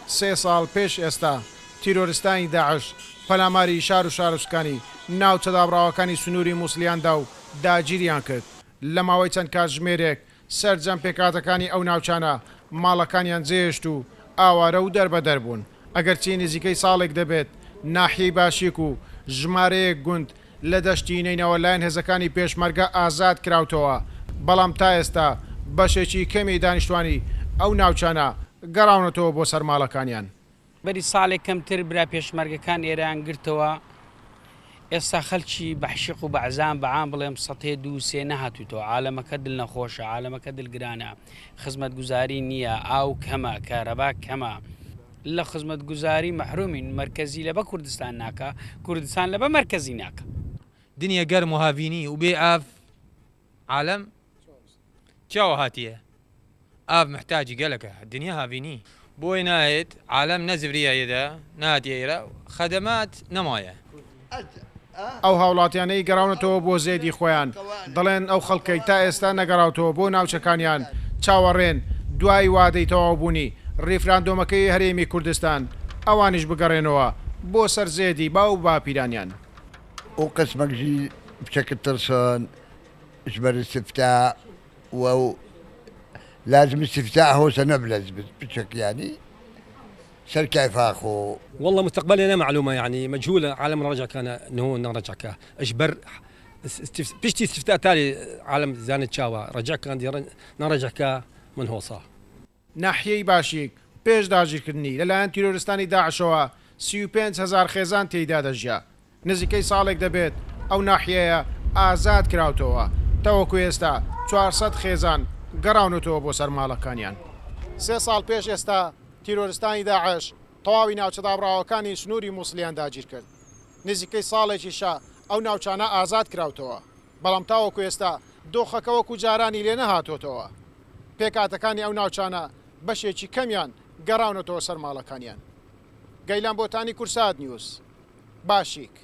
3 ساڵ پێش ئێستا تیرۆریستانی داعش پەلاماری شار و شارۆچکانی ناو چەدابڕاوەکانی سنووری مووسڵیاندا و داگیریان کرد. لە ماوەی چەند کاتژمێرێک سەرجەم پێکاتەکانی ئەو ناوچانە ماڵەکانیان جێهێشت و ئاوارە و دەربەدەر بوون. ئەگەرچی نزیکەی ساڵێک دەبێت ناحیەی باشیک و ژمارەیەک گوند لە دەشتی نینەوە لایەن هێزەکانی پێشمەرگە ئازاد کراوتەوە، بەڵام تا ئێستا بەشێکی کەمی دانیشتوانی ئەو ناوچانە گەڕاونەتەوە بۆ سەرماڵەکانیان. بەری ساڵێک کەمتر برا پێشمەرگەکان ئێران گرتەوە. ئێستا خەلکی بەحشق و بەعزان بەعام بڵێم 102 نەهاتوتەوە. عالەمەکە دڵ نەخۆشە، عالەمەکە دڵگرانە، خزمەت گوزاری نییە، ئاو کەمە، کارەبا کەمە. لە خزمەت گوزاری مەحرومین. مرکزی لەبە کوردستان ناکە، کوردستان لەبە مرکزی ناکە. دنیا گەرم و هاوینی و بێ ئاف عالەم چاوە هاتیە. ئاف محتاجی گەلەکە، دنیا هاوینی بۆی نایێت عالەم نەزبریایەدا ناتیێرە خەدەمات نەمایە. ئەو هاوڵاتیانەی گەڕاونەتەوە بۆ زێدی خۆیان دەڵێن ئەو خەڵکەی تا ئێستا نەگەڕاوتەوە بۆ ناوچەکانیان چاوەڕێن دوای وادەی تەواوبوونی ڕیفراندۆمەکەی هەرێمی کوردستان ئەوانیش بگەڕێنەوە بۆ سەر زێدی با و باپیرانیان. ئەو قسمەکژی بچەکە ترسان ژبەر استفتاء و لازم استفتاء هو سنبلز بشكل يعني شركة فاخو. والله مستقبلنا معلومة يعني مجهولة. عالم نرجع كان انه نرجع كه اجبر بيشتي استفتاء تالي عالم زانت شاوا رجع كان نرجع كه من هو صح. ناحیەی باشیک پێش داگیرکردنی لەلایەن تیرۆریستانی داعشەوە 35,000 خێزان تێیدا دەژیا. نزیکەی ساڵێک دەبێت ئەو ناحیەیە ئازاد کراوتەوە. تەوەکو ئێستا 400 خێزان گەڕاونەتەوە بۆ سەرماڵەکانیان. 3 ساڵ پێش ئێستا تیرۆریستانی داعش تەواوی ناوچەدابڕاوەکانی سنووری مووسڵیان داگیر کرد. نزیکەی ساڵێکیشە ئەو ناوچانە ئازاد کراوتەوە، بەڵام تاوەکو ئێستا دۆخەکە وەکو جارانی لێ نەهاتۆتەوە. پێکاتەکانی ئەو ناوچانە بەشێکی کەمیان گەڕاونەتەوە سەرماڵەکانیان. گەیلان بۆتانی کورسات نیوز باشیک.